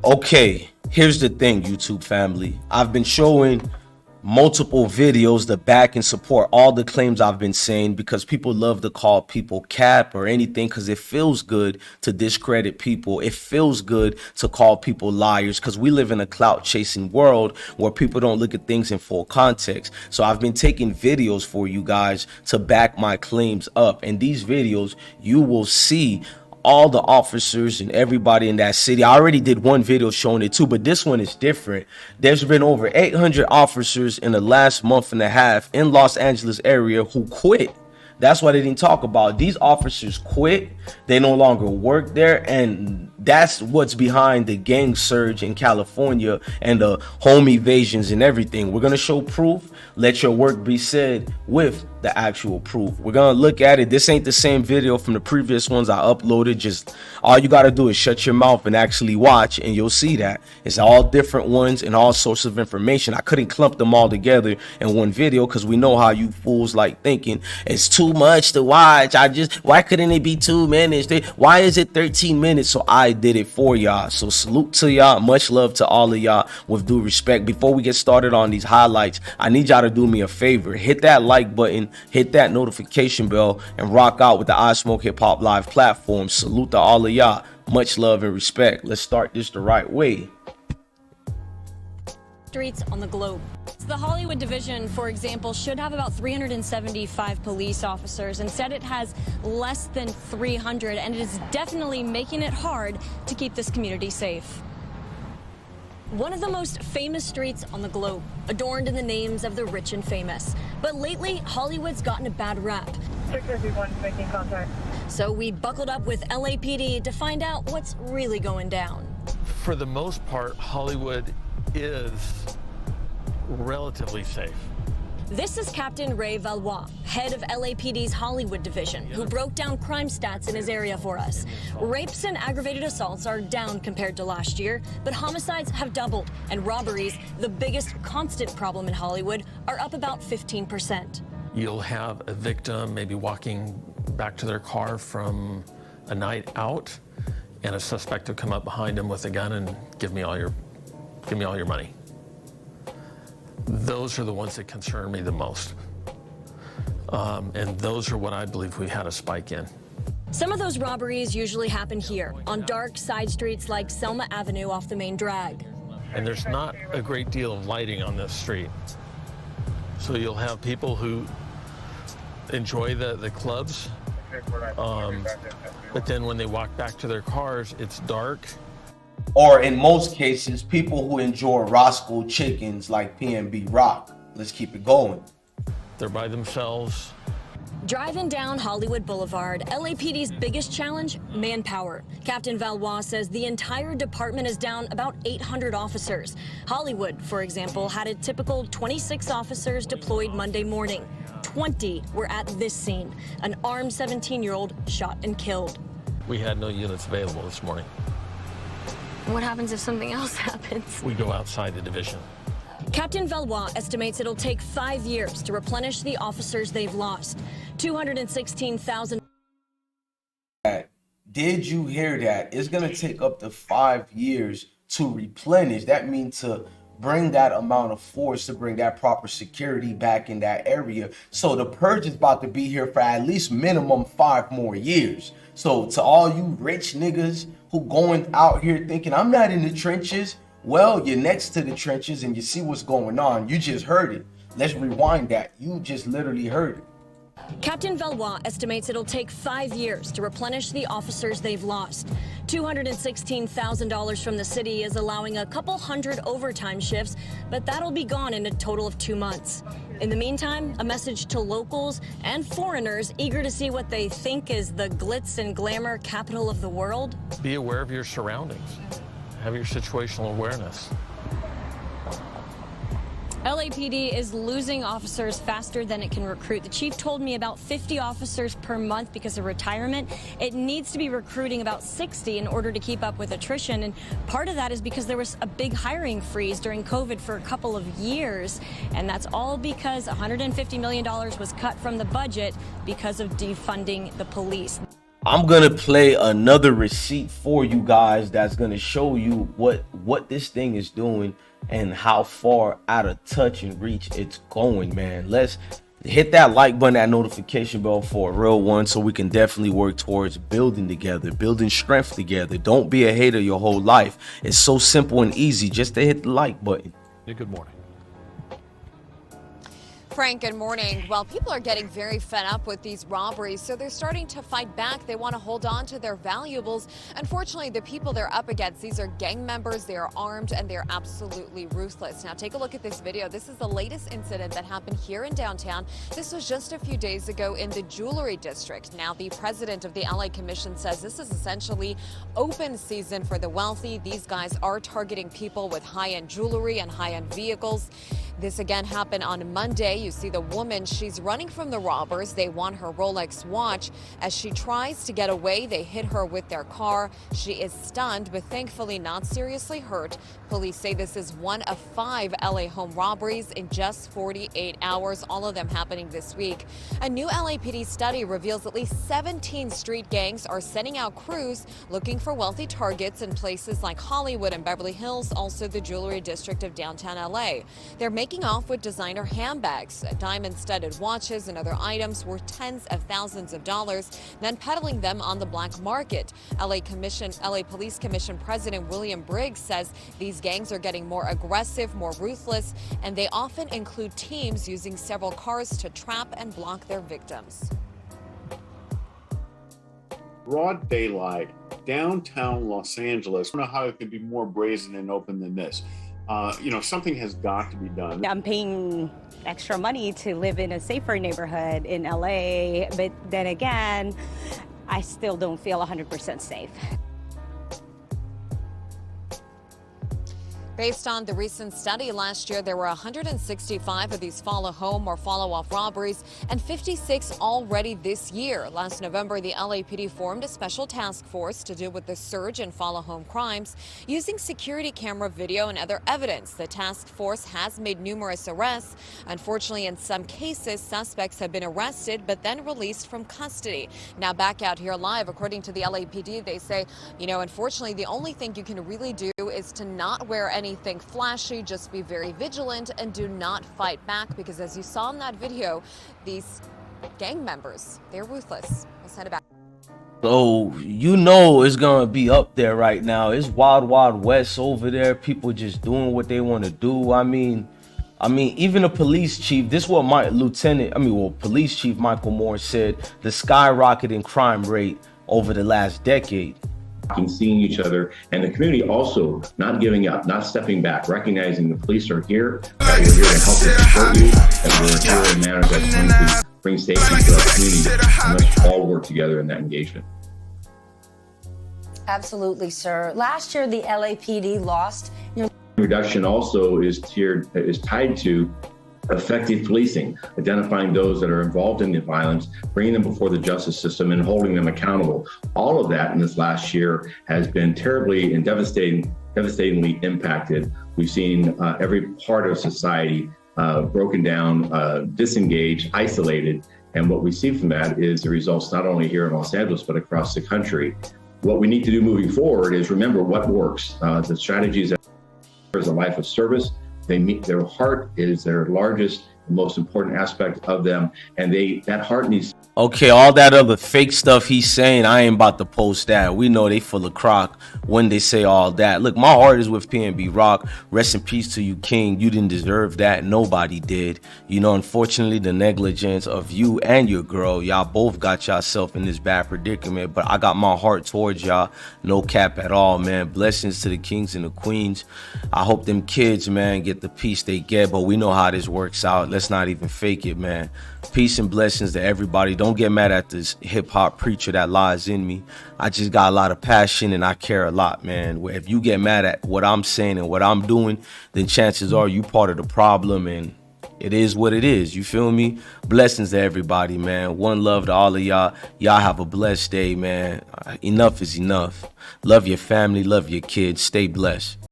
Okay, here's the thing, YouTube family. I've been showing multiple videos to back and support all the claims I've been saying, because people love to call people cap or anything because it feels good to discredit people. It feels good to call people liars because we live in a clout chasing world where people don't look at things in full context. So I've been taking videos for you guys to back my claims up, and these videos you will see all the officers and everybody in that city. I already did one video showing it too, but this one is different. There's been over 800 officers in the last month and a half in Los Angeles area who quit. That's why they didn't talk about. These officers quit. They no longer work there, and that's what's behind the gang surge in California and the home evasions and everything. We're gonna show proof. Let your work be said with the actual proof. We're gonna look at it. This ain't the same video from the previous ones I uploaded. Just all you gotta do is shut your mouth and actually watch, and you'll see that it's all different ones and all sorts of information. I couldn't clump them all together in one video because we know how you fools like thinking it's too much to watch. Why couldn't it be 2 minutes? Why is it 13 minutes? So I did it for y'all. So salute to y'all. Much love to all of y'all with due respect. Before we get started on these highlights, I need y'all to do me a favor. Hit that like button, hit that notification bell, and rock out with the I Smoke Hip Hop Live platform. Salute to all of y'all. Much love and respect. Let's start this the right way. Streets on the globe. The Hollywood division, for example, should have about 375 police officers. Instead, it has less than 300, and it is definitely making it hard to keep this community safe. One of the most famous streets on the globe, adorned in the names of the rich and famous. But lately, Hollywood's gotten a bad rap. 651 making contact. So we buckled up with LAPD to find out what's really going down. For the most part, Hollywood is relatively safe. This is Captain Ray Valois, head of LAPD's Hollywood division, who broke down crime stats in his area for us. Rapes and aggravated assaults are down compared to last year, but homicides have doubled, and robberies, the biggest constant problem in Hollywood, are up about 15%. You'll have a victim maybe walking back to their car from a night out, and a suspect will come up behind him with a gun and give me all your money. Those are the ones that concern me the most. And those are what I believe we had a spike in. Some of those robberies usually happen here, on dark side streets like Selma Avenue off the main drag. And there's not a great deal of lighting on this street. So you'll have people who enjoy the clubs, but then when they walk back to their cars, it's dark. Or in most cases, people who enjoy Roscoe chickens like PnB Rock. Let's keep it going. They're by themselves. Driving down Hollywood Boulevard, LAPD's biggest challenge, manpower. Captain Valois says the entire department is down about 800 officers. Hollywood, for example, had a typical 26 officers deployed Monday morning. 20 were at this scene. An armed 17-year-old shot and killed. We had no units available this morning. What happens if something else happens? We go outside the division. Captain Valois estimates it'll take 5 years to replenish the officers they've lost. 216,000. Did you hear that? It's going to take up to 5 years to replenish. That means to bring that amount of force, to bring that proper security back in that area. So the purge is about to be here for at least minimum 5 more years. So to all you rich niggas who going out here thinking I'm not in the trenches, well, you're next to the trenches and you see what's going on. You just heard it. Let's rewind that. You just literally heard it. Captain Valois estimates it'll take 5 years to replenish the officers they've lost. $216,000 from the city is allowing a couple hundred overtime shifts, but that'll be gone in a total of 2 months. In the meantime, a message to locals and foreigners eager to see what they think is the glitz and glamour capital of the world. Be aware of your surroundings. Have your situational awareness. LAPD is losing officers faster than it can recruit. The chief told me about 50 officers per month because of retirement. It needs to be recruiting about 60 in order to keep up with attrition. And part of that is because there was a big hiring freeze during COVID for a couple of years. And that's all because $150 million was cut from the budget because of defunding the police. I'm gonna play another receipt for you guys that's gonna show you what this thing is doing and how far out of touch and reach it's going, man. Let's hit that like button, that notification bell for a real one, so we can definitely work towards building together, building strength together. Don't be a hater your whole life. It's so simple and easy just to hit the like button. Yeah, good morning. Frank, good morning. Well, people are getting very fed up with these robberies, so they're starting to fight back. They want to hold on to their valuables. Unfortunately, the people they're up against, these are gang members. They are armed and they're absolutely ruthless. Now, take a look at this video. This is the latest incident that happened here in downtown. This was just a few days ago in the jewelry district. Now, the president of the LA Commission says this is essentially open season for the wealthy. These guys are targeting people with high-end jewelry and high-end vehicles. This again happened on Monday. You see the woman, she's running from the robbers. They want her Rolex watch. As she tries to get away, they hit her with their car. She is stunned, but thankfully not seriously hurt. Police say this is one of 5 LA home robberies in just 48 hours, all of them happening this week. A new LAPD study reveals at least 17 street gangs are sending out crews looking for wealthy targets in places like Hollywood and Beverly Hills, also the jewelry district of downtown LA. They're making off with designer handbags, diamond-studded watches, and other items worth tens of thousands of dollars, then peddling them on the black market. LA Police Commission President William Briggs says these gangs are getting more aggressive, more ruthless, and they often include teams using several cars to trap and block their victims. Broad daylight, downtown Los Angeles. I don't know how it could be more brazen and open than this. Something has got to be done. I'm paying extra money to live in a safer neighborhood in LA, but then again, I still don't feel 100% safe. Based on the recent study last year, there were 165 of these follow home or follow off robberies and 56 already this year. Last November, the LAPD formed a special task force to deal with the surge in follow home crimes using security camera video and other evidence. The task force has made numerous arrests. Unfortunately, in some cases, suspects have been arrested but then released from custody. Now back out here live, according to the LAPD, they say, unfortunately, the only thing you can really do is to not wear anything flashy, just be very vigilant and do not fight back, because as you saw in that video, these gang members, they're ruthless. Let's head back. So it's gonna be up there right now. It's wild west over there. People just doing what they want to do. I mean even the police chief, this is what police chief Michael Moore said, the skyrocketing crime rate over the last decade. Seeing each other, and the community also not giving up, not stepping back, recognizing the police are here, that we're here to help and support you, that we're here in a manner that's going to bring safety to our community, and let's all work together in that engagement. Absolutely, sir. Last year, the LAPD lost. Reduction also is tied to effective policing, identifying those that are involved in the violence, bringing them before the justice system and holding them accountable. All of that in this last year has been terribly and devastatingly impacted. We've seen every part of society broken down, disengaged, isolated. And what we see from that is the results not only here in Los Angeles, but across the country. What we need to do moving forward is remember what works. The strategies that is a life of service. Their heart is their largest, most important aspect of them, and that heart needs. Okay, all that other fake stuff he's saying, I ain't about to post that. We know they full of crock when they say all that. Look, my heart is with PnB Rock. Rest in peace to you, King. You didn't deserve that. Nobody did. Unfortunately, the negligence of you and your girl, y'all both got yourself in this bad predicament. But I got my heart towards y'all. No cap at all, man. Blessings to the kings and the queens. I hope them kids, man, get the peace they get. But we know how this works out. Let's not even fake it, man. Peace and blessings to everybody. Don't get mad at this hip-hop preacher that lies in me. I just got a lot of passion and I care a lot, man. If you get mad at what I'm saying and what I'm doing, then chances are you part of the problem, and it is what it is. You feel me? Blessings to everybody, man. One love to all of y'all. Y'all have a blessed day, man. Enough is enough. Love your family, love your kids. Stay blessed.